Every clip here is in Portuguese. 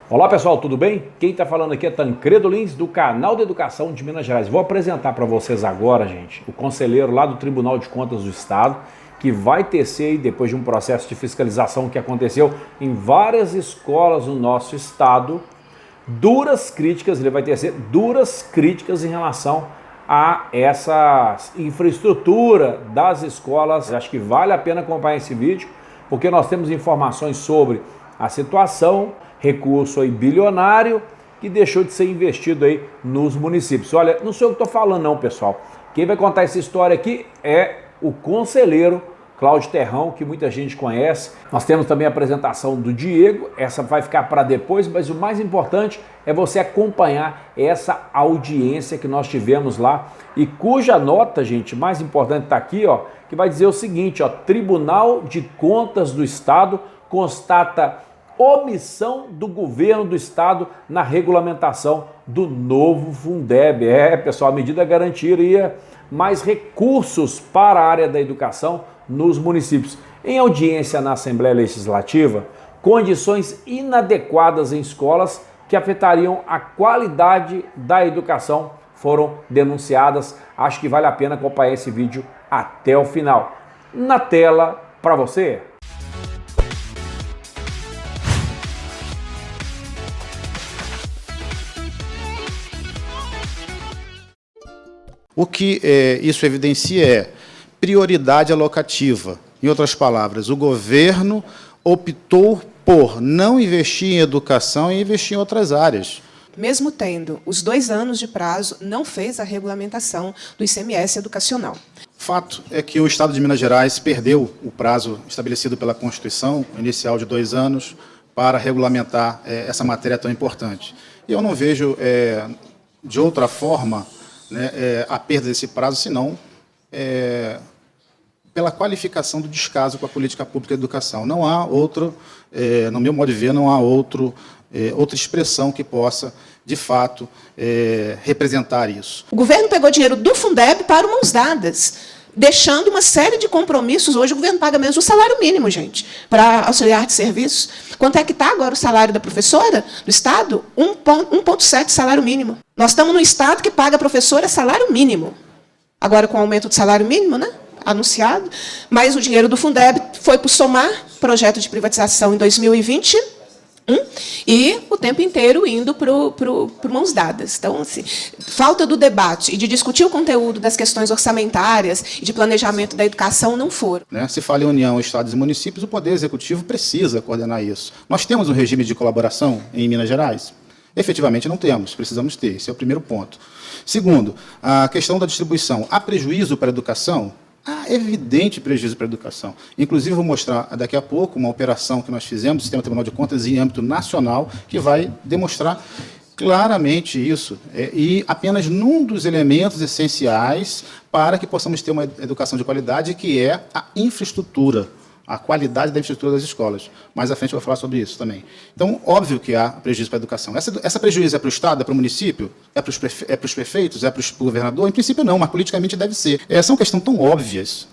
Olá pessoal, tudo bem? Quem está falando aqui é Tancredo Lins, do canal de Educação de Minas Gerais. Vou apresentar para vocês agora, gente, o conselheiro lá do Tribunal de Contas do Estado, que vai tecer aí, depois de um processo de fiscalização que aconteceu em várias escolas no nosso estado, duras críticas, ele vai tecer duras críticas em relação a essa infraestrutura das escolas. Acho que vale a pena acompanhar esse vídeo, porque nós temos informações sobre a situação, recurso aí bilionário que deixou de ser investido aí nos municípios. Olha, não sei o que estou falando não, pessoal. Quem vai contar essa história aqui é o conselheiro Cláudio Terrão, que muita gente conhece. Nós temos também a apresentação do Diego, essa vai ficar para depois, mas o mais importante é você acompanhar essa audiência que nós tivemos lá e cuja nota, gente, mais importante está aqui, ó, que vai dizer o seguinte, ó, Tribunal de Contas do Estado constata omissão do governo do estado na regulamentação do novo Fundeb. Pessoal, a medida garantiria mais recursos para a área da educação nos municípios. Em audiência na Assembleia Legislativa, condições inadequadas em escolas que afetariam a qualidade da educação foram denunciadas. Acho que vale a pena acompanhar esse vídeo até o final. Na tela para você. O que isso evidencia é prioridade alocativa. Em outras palavras, o governo optou por não investir em educação e investir em outras áreas. Mesmo tendo os 2 anos de prazo, não fez a regulamentação do ICMS educacional. Fato é que o Estado de Minas Gerais perdeu o prazo estabelecido pela Constituição, inicial de 2 anos, para regulamentar essa matéria tão importante. E eu não vejo, de outra forma, a perda desse prazo, senão pela qualificação do descaso com a política pública de educação. Não há outro, no meu modo de ver, não há outra expressão que possa, de fato, representar isso. O governo pegou dinheiro do Fundeb para o Mãos Dadas, deixando uma série de compromissos. Hoje o governo paga menos o salário mínimo, gente, para auxiliar de serviços. Quanto é que está agora o salário da professora do Estado? 1,7 salário mínimo. Nós estamos no Estado que paga a professora salário mínimo. Agora com o aumento do salário mínimo, né? Anunciado, mas o dinheiro do Fundeb foi para o SOMAR, projeto de privatização em 2020, e o tempo inteiro indo para o Mãos Dadas. Então, assim, falta do debate e de discutir o conteúdo das questões orçamentárias e de planejamento da educação não foram. Se fala em união, estados e municípios, o Poder Executivo precisa coordenar isso. Nós temos um regime de colaboração em Minas Gerais? Efetivamente não temos, precisamos ter, esse é o primeiro ponto. Segundo, a questão da distribuição. Há prejuízo para a educação? Há evidente prejuízo para a educação. Inclusive, vou mostrar daqui a pouco uma operação que nós fizemos, do Sistema Tribunal de Contas, em âmbito nacional, que vai demonstrar claramente isso, e apenas num dos elementos essenciais para que possamos ter uma educação de qualidade, que é a infraestrutura, a qualidade da infraestrutura das escolas. Mais à frente eu vou falar sobre isso também. Então, óbvio que há prejuízo para a educação. Essa prejuízo é para o Estado, é para o município, é para os prefeitos, é para o governador? Em princípio não, mas politicamente deve ser. São questões tão óbvias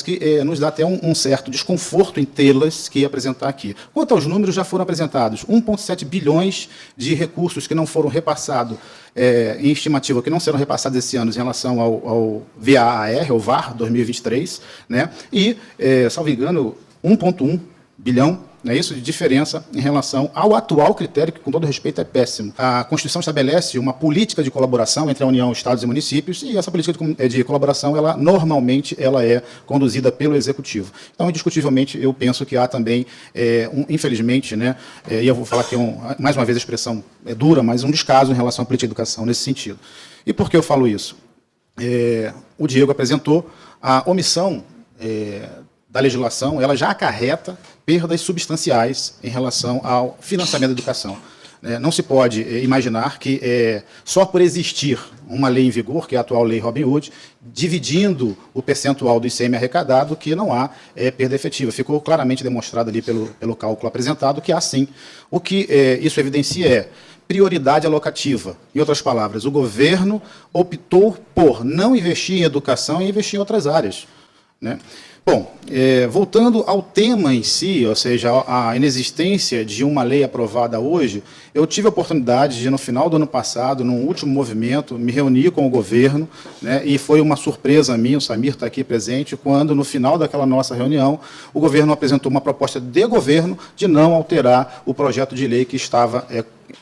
que nos dá até um certo desconforto em tê-las que apresentar aqui. Quanto aos números, já foram apresentados 1,7 bilhões de recursos que não foram repassados, em estimativa, que não serão repassados esse ano em relação ao VAR, ou VAR 2023, e, salvo engano, 1,1 bilhão, não é isso, de diferença em relação ao atual critério, que, com todo respeito, é péssimo. A Constituição estabelece uma política de colaboração entre a União, Estados e municípios, e essa política de colaboração, normalmente, ela é conduzida pelo Executivo. Então, indiscutivelmente, eu penso que há também, infelizmente, e eu vou falar aqui, mais uma vez, a expressão é dura, mas um descaso em relação à política de educação nesse sentido. E por que eu falo isso? O Diego apresentou a omissão da legislação, ela já acarreta perdas substanciais em relação ao financiamento da educação. Não se pode imaginar que só por existir uma lei em vigor, que é a atual lei Robin Hood, dividindo o percentual do ICM arrecadado, que não há perda efetiva. Ficou claramente demonstrado ali pelo cálculo apresentado que há sim. O que isso evidencia é prioridade alocativa. Em outras palavras, o governo optou por não investir em educação e investir em outras áreas. Bom, voltando ao tema em si, ou seja, a inexistência de uma lei aprovada hoje, eu tive a oportunidade de, no final do ano passado, num último movimento, me reunir com o governo, né, e foi uma surpresa minha, o Samir está aqui presente, quando, no final daquela nossa reunião, o governo apresentou uma proposta de governo de não alterar o projeto de lei que estava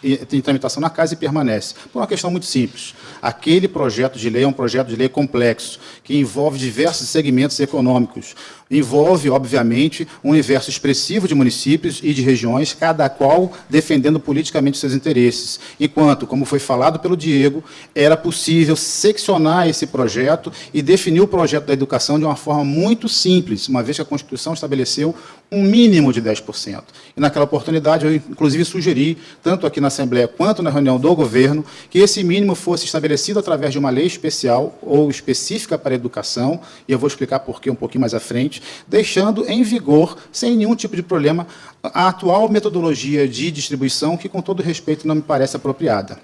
em tramitação na casa e permanece. Por uma questão muito simples. Aquele projeto de lei é um projeto de lei complexo, que envolve diversos segmentos econômicos. Envolve, obviamente, um universo expressivo de municípios e de regiões, cada qual defendendo politicamente seus interesses. Enquanto, como foi falado pelo Diego, era possível seccionar esse projeto e definir o projeto da educação de uma forma muito simples, uma vez que a Constituição estabeleceu um mínimo de 10%. E, naquela oportunidade, eu, inclusive, sugeri, tanto aqui na Assembleia quanto na reunião do governo, que esse mínimo fosse estabelecido através de uma lei especial ou específica para a educação, e eu vou explicar por quê um pouquinho mais à frente, deixando em vigor, sem nenhum tipo de problema, a atual metodologia de distribuição, que, com todo respeito, não me parece apropriada.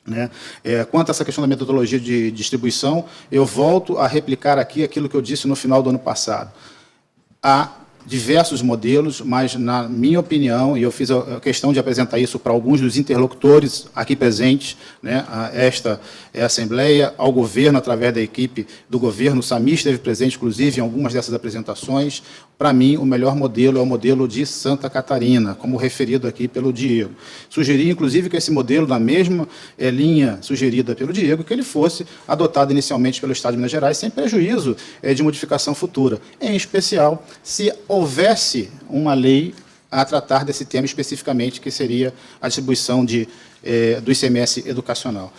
Né? Quanto a essa questão da metodologia de distribuição, eu volto a replicar aqui aquilo que eu disse no final do ano passado. Há diversos modelos, mas, na minha opinião, e eu fiz a questão de apresentar isso para alguns dos interlocutores aqui presentes, né, esta é a Assembleia, ao governo, através da equipe do governo, o Samir esteve presente, inclusive, em algumas dessas apresentações. Para mim, o melhor modelo é o modelo de Santa Catarina, como referido aqui pelo Diego. Sugeri, inclusive, que esse modelo, na mesma linha sugerida pelo Diego, que ele fosse adotado inicialmente pelo Estado de Minas Gerais, sem prejuízo de modificação futura, em especial se houvesse uma lei a tratar desse tema especificamente, que seria a distribuição do ICMS educacional.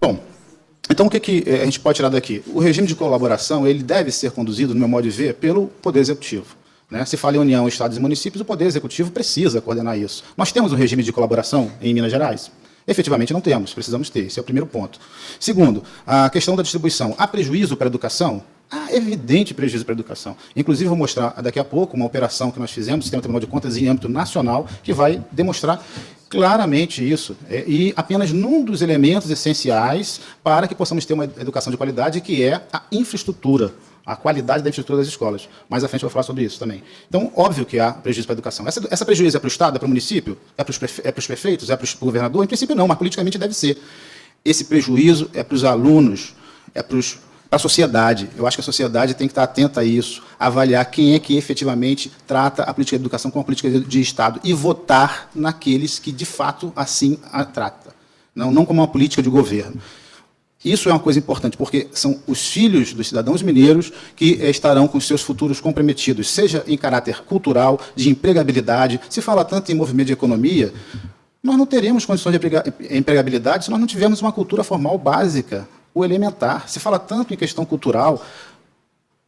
Bom, então, o que a gente pode tirar daqui? O regime de colaboração ele deve ser conduzido, no meu modo de ver, pelo Poder Executivo. Né? Se fala em União, Estados e Municípios, o Poder Executivo precisa coordenar isso. Nós temos um regime de colaboração em Minas Gerais? Efetivamente não temos, precisamos ter, esse é o primeiro ponto. Segundo, a questão da distribuição. Há prejuízo para a educação? Há evidente prejuízo para a educação. Inclusive, vou mostrar daqui a pouco uma operação que nós fizemos no Sistema Tribunal de Contas em âmbito nacional, que vai demonstrar claramente isso, e apenas num dos elementos essenciais para que possamos ter uma educação de qualidade, que é a infraestrutura, a qualidade da infraestrutura das escolas. Mais à frente eu vou falar sobre isso também. Então, óbvio que há prejuízo para a educação. Essa prejuízo é para o Estado, é para o município, é para os prefeitos, é para o governador? Em princípio não, mas politicamente deve ser. Esse prejuízo é para os alunos, é para a sociedade. Eu acho que a sociedade tem que estar atenta a isso, avaliar quem é que efetivamente trata a política de educação como uma política de Estado e votar naqueles que, de fato, assim a trata, não como uma política de governo. Isso é uma coisa importante, porque são os filhos dos cidadãos mineiros que estarão com seus futuros comprometidos, seja em caráter cultural, de empregabilidade. Se fala tanto em movimento de economia, nós não teremos condições de empregabilidade se nós não tivermos uma cultura formal básica, o elementar. Se fala tanto em questão cultural,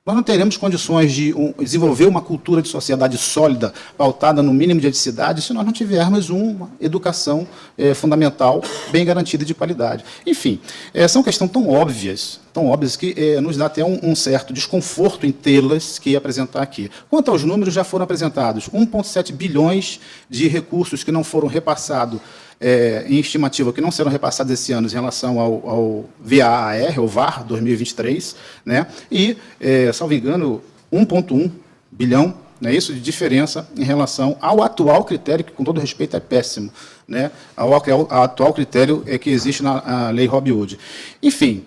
nós não teremos condições de desenvolver uma cultura de sociedade sólida, pautada no mínimo de eticidade, se nós não tivermos uma educação fundamental, bem garantida e de qualidade. Enfim, são questões tão óbvias que nos dá até um certo desconforto em tê-las que apresentar aqui. Quanto aos números, já foram apresentados 1,7 bilhões de recursos que não foram repassados, em estimativa, que não serão repassados esse ano em relação ao VAR, ou VAR 2023, né? E, salvo engano, 1,1 bilhão, não é isso, de diferença em relação ao atual critério, que, com todo respeito, é péssimo, né? Ao atual critério que existe na Lei Robin Hood. Enfim,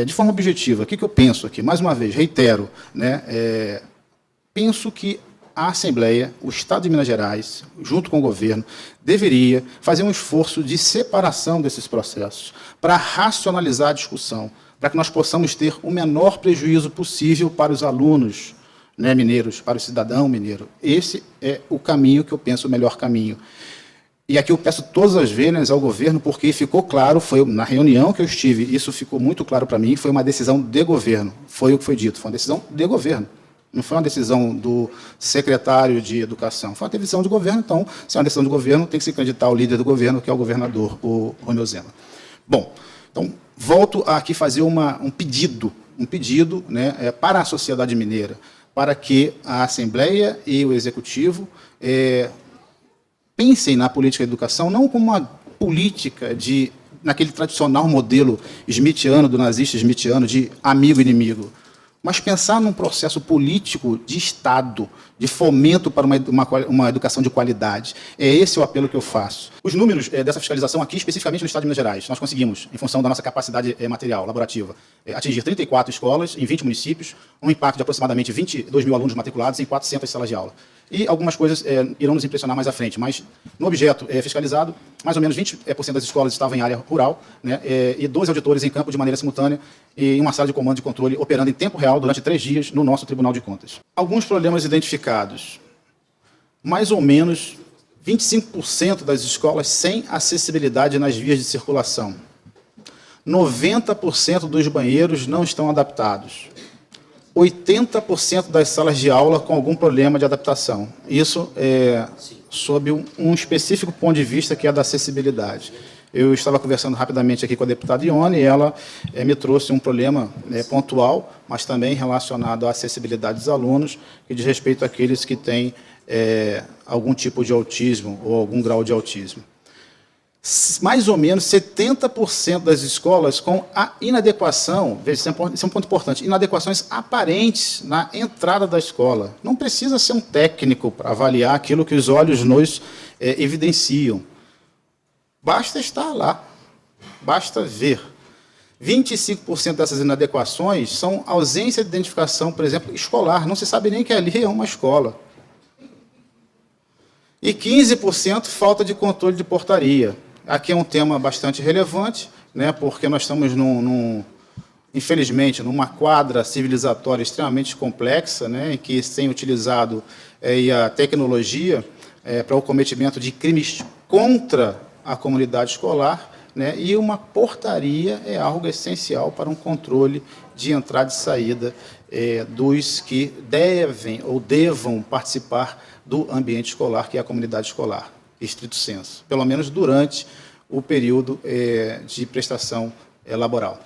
de forma objetiva, o que eu penso aqui? Mais uma vez, reitero, né? Penso que a Assembleia, o Estado de Minas Gerais, junto com o governo, deveria fazer um esforço de separação desses processos, para racionalizar a discussão, para que nós possamos ter o menor prejuízo possível para os alunos, né, mineiros, para o cidadão mineiro. Esse é o caminho que eu penso o melhor caminho. E aqui eu peço todas as vezes ao governo, porque ficou claro, foi na reunião que eu estive, isso ficou muito claro para mim, foi uma decisão de governo, foi o que foi dito, foi uma decisão de governo. Não foi uma decisão do secretário de Educação, foi uma decisão de governo. Então, se é uma decisão de governo, tem que se acreditar ao líder do governo, que é o governador, o Romeu Zema. Bom, então, volto a aqui fazer um pedido, né, para a sociedade mineira, para que a Assembleia e o Executivo pensem na política de educação não como uma política naquele tradicional modelo smithiano, do nazista smithiano, de amigo e inimigo. mas pensar num processo político de Estado, de fomento para uma educação de qualidade. É esse o apelo que eu faço. Os números dessa fiscalização aqui, especificamente no Estado de Minas Gerais, nós conseguimos, em função da nossa capacidade material, laborativa, atingir 34 escolas em 20 municípios, um impacto de aproximadamente 22 mil alunos matriculados em 400 salas de aula. E algumas coisas irão nos impressionar mais à frente, mas no objeto fiscalizado, mais ou menos 20% das escolas estavam em área rural, né, e 12 auditores em campo de maneira simultânea e em uma sala de comando e controle operando em tempo real durante 3 dias no nosso Tribunal de Contas. Alguns problemas identificados. Mais ou menos 25% das escolas sem acessibilidade nas vias de circulação. 90% dos banheiros não estão adaptados. 80% das salas de aula com algum problema de adaptação. Isso sob um específico ponto de vista que é da acessibilidade. Eu estava conversando rapidamente aqui com a deputada Ione e ela me trouxe um problema pontual, mas também relacionado à acessibilidade dos alunos, que diz respeito àqueles que têm algum tipo de autismo ou algum grau de autismo. Mais ou menos 70% das escolas com a inadequação, veja, esse é um ponto importante, inadequações aparentes na entrada da escola. Não precisa ser um técnico para avaliar aquilo que os olhos nos evidenciam. Basta estar lá, basta ver. 25% dessas inadequações são ausência de identificação, por exemplo, escolar. Não se sabe nem que ali é uma escola. E 15% falta de controle de portaria. Aqui é um tema bastante relevante, né, porque nós estamos, infelizmente, numa quadra civilizatória extremamente complexa, né, em que se tem utilizado a tecnologia para o cometimento de crimes contra a comunidade escolar, né, e uma portaria é algo essencial para um controle de entrada e saída dos que devem ou devam participar do ambiente escolar, que é a comunidade escolar, estrito sensu, pelo menos durante o período de prestação laboral.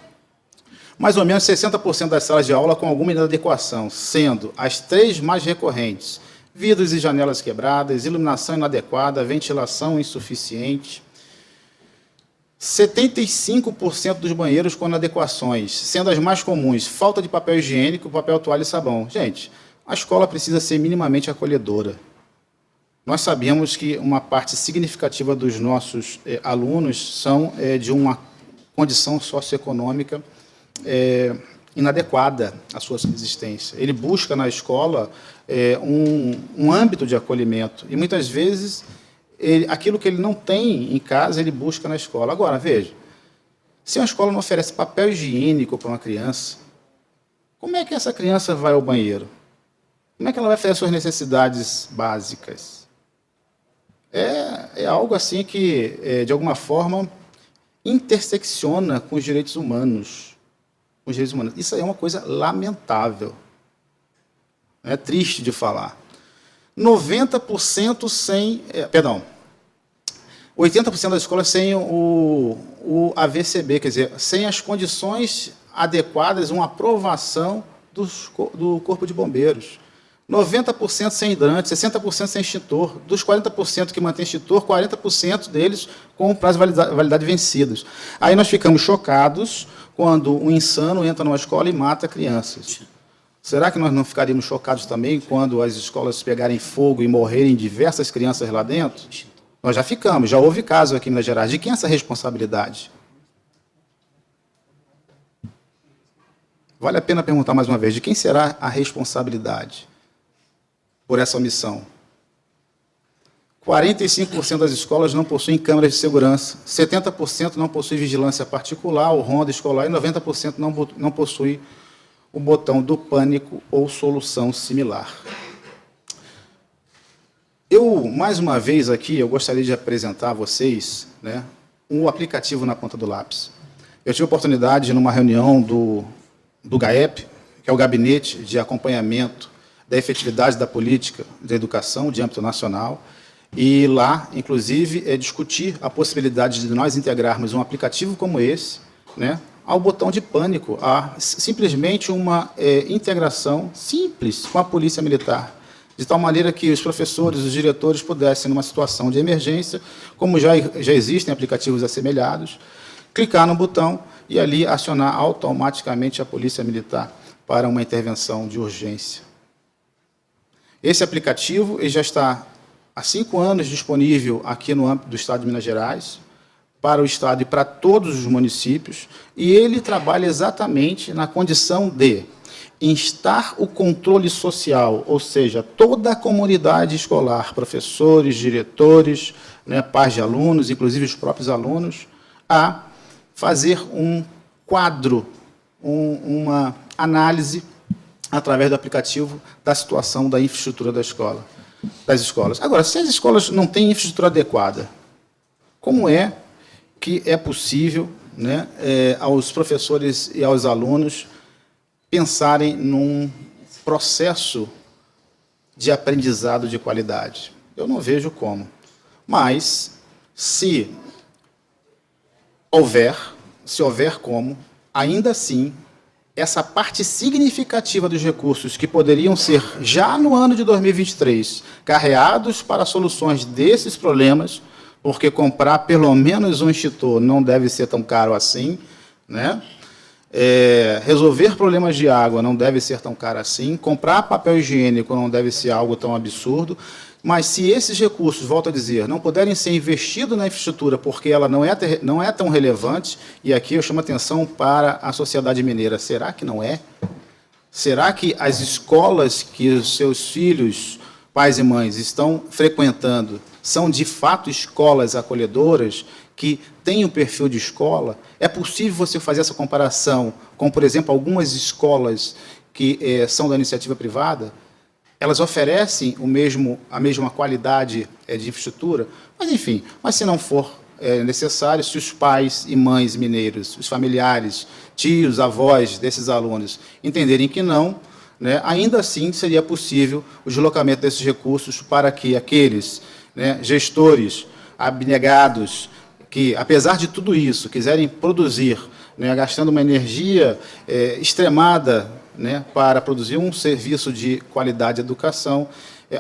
Mais ou menos 60% das salas de aula com alguma inadequação, sendo as 3 mais recorrentes: vidros e janelas quebradas, iluminação inadequada, ventilação insuficiente. 75% dos banheiros com inadequações, sendo as mais comuns falta de papel higiênico, papel toalha e sabão. Gente, a escola precisa ser minimamente acolhedora. Nós sabemos que uma parte significativa dos nossos alunos são de uma condição socioeconômica inadequada à sua existência. Ele busca na escola um âmbito de acolhimento e, muitas vezes, aquilo que ele não tem em casa, ele busca na escola. Agora, veja, se uma escola não oferece papel higiênico para uma criança, como é que essa criança vai ao banheiro? Como é que ela vai fazer as suas necessidades básicas? É algo assim que, de alguma forma, intersecciona com os direitos humanos. Isso aí é uma coisa lamentável. É triste de falar. 90% sem... 80% das escolas sem o AVCB, quer dizer, sem as condições adequadas, uma aprovação do Corpo de Bombeiros. 90% sem hidrante, 60% sem extintor. Dos 40% que mantém extintor, 40% deles com prazo de validade vencidos. Aí nós ficamos chocados quando um insano entra numa escola e mata crianças. Será que nós não ficaríamos chocados também quando as escolas pegarem fogo e morrerem diversas crianças lá dentro? Nós já ficamos, já houve caso aqui em Minas Gerais. De quem é essa responsabilidade? Vale a pena perguntar mais uma vez, de quem será a responsabilidade por essa omissão? 45% das escolas não possuem câmeras de segurança, 70% não possuem vigilância particular ou ronda escolar e 90% não possui o botão do pânico ou solução similar. Mais uma vez aqui, eu gostaria de apresentar a vocês, né, um aplicativo na ponta do lápis. Eu tive a oportunidade, numa reunião do GAEP, que é o Gabinete de Acompanhamento da Efetividade da Política de Educação de âmbito nacional, e lá, inclusive, discutir a possibilidade de nós integrarmos um aplicativo como esse, né, ao botão de pânico, a simplesmente uma integração simples com a Polícia Militar, de tal maneira que os professores, os diretores pudessem, numa situação de emergência, como já existem aplicativos assemelhados, clicar no botão e ali acionar automaticamente a Polícia Militar para uma intervenção de urgência. Esse aplicativo ele já está há 5 anos disponível aqui no âmbito do Estado de Minas Gerais, para o Estado e para todos os municípios, e ele trabalha exatamente na condição de instar o controle social, ou seja, toda a comunidade escolar, professores, diretores, né, pais de alunos, inclusive os próprios alunos, a fazer um quadro, uma análise através do aplicativo da situação da infraestrutura das escolas. Agora, se as escolas não têm infraestrutura adequada, como é que é possível, né, aos professores e aos alunos pensarem num processo de aprendizado de qualidade? Eu não vejo como. Mas, se houver como, ainda assim, essa parte significativa dos recursos que poderiam ser, já no ano de 2023, carreados para soluções desses problemas, porque comprar pelo menos um extintor não deve ser tão caro assim, né? Resolver problemas de água não deve ser tão caro assim, comprar papel higiênico não deve ser algo tão absurdo, mas se esses recursos, volto a dizer, não puderem ser investidos na infraestrutura porque ela não é tão relevante, e aqui eu chamo a atenção para a sociedade mineira, será que não é? Será que as escolas que os seus filhos, pais e mães, estão frequentando são, de fato, escolas acolhedoras que têm um perfil de escola? É possível você fazer essa comparação com, por exemplo, algumas escolas que são da iniciativa privada? Elas oferecem a mesma qualidade de infraestrutura? Mas, enfim, se não for necessário, se os pais e mães mineiros, os familiares, tios, avós desses alunos entenderem que não, né, ainda assim seria possível o deslocamento desses recursos para que aqueles, né, gestores abnegados que, apesar de tudo isso, quiserem produzir, né, gastando uma energia extremada, né, para produzir um serviço de qualidade de educação,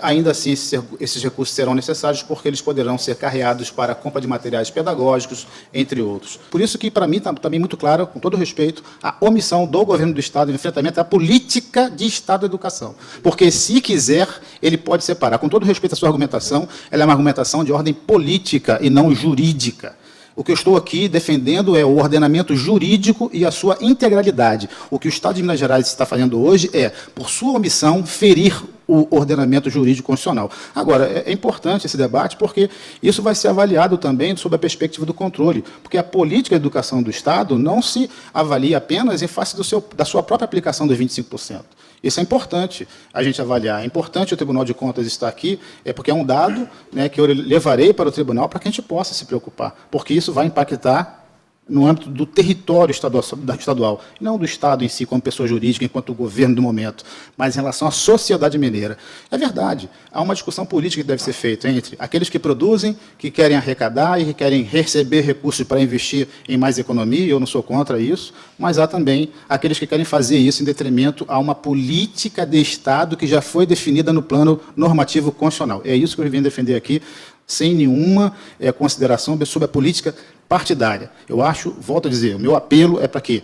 ainda assim esses recursos serão necessários porque eles poderão ser carreados para a compra de materiais pedagógicos, entre outros. Por isso que, para mim, está também muito claro, com todo respeito, a omissão do governo do Estado no enfrentamento à política de Estado da educação. Porque, se quiser, ele pode separar. Com todo respeito à sua argumentação, ela é uma argumentação de ordem política e não jurídica. O que eu estou aqui defendendo é o ordenamento jurídico e a sua integralidade. O que o Estado de Minas Gerais está fazendo hoje é, por sua omissão, ferir o ordenamento jurídico constitucional. Agora, é importante esse debate porque isso vai ser avaliado também sob a perspectiva do controle, porque a política de educação do Estado não se avalia apenas em face da sua própria aplicação dos 25%. Isso é importante a gente avaliar. É importante o Tribunal de Contas estar aqui, porque é um dado, né, que eu levarei para o tribunal para que a gente possa se preocupar, porque isso vai impactar no âmbito do território estadual, não do Estado em si, como pessoa jurídica, enquanto governo do momento, mas em relação à sociedade mineira. É verdade, há uma discussão política que deve ser feita entre aqueles que produzem, que querem arrecadar e que querem receber recursos para investir em mais economia, eu não sou contra isso, mas há também aqueles que querem fazer isso em detrimento a uma política de Estado que já foi definida no plano normativo constitucional. É isso que eu venho defender aqui, sem nenhuma consideração sobre a política partidária. Eu acho, volto a dizer, o meu apelo é para que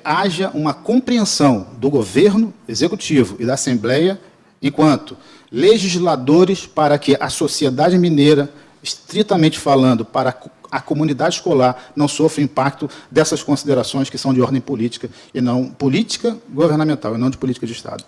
haja uma compreensão do governo executivo e da Assembleia enquanto legisladores para que a sociedade mineira, estritamente falando, para a comunidade escolar, não sofra impacto dessas considerações que são de ordem política e não política governamental, e não de política de Estado.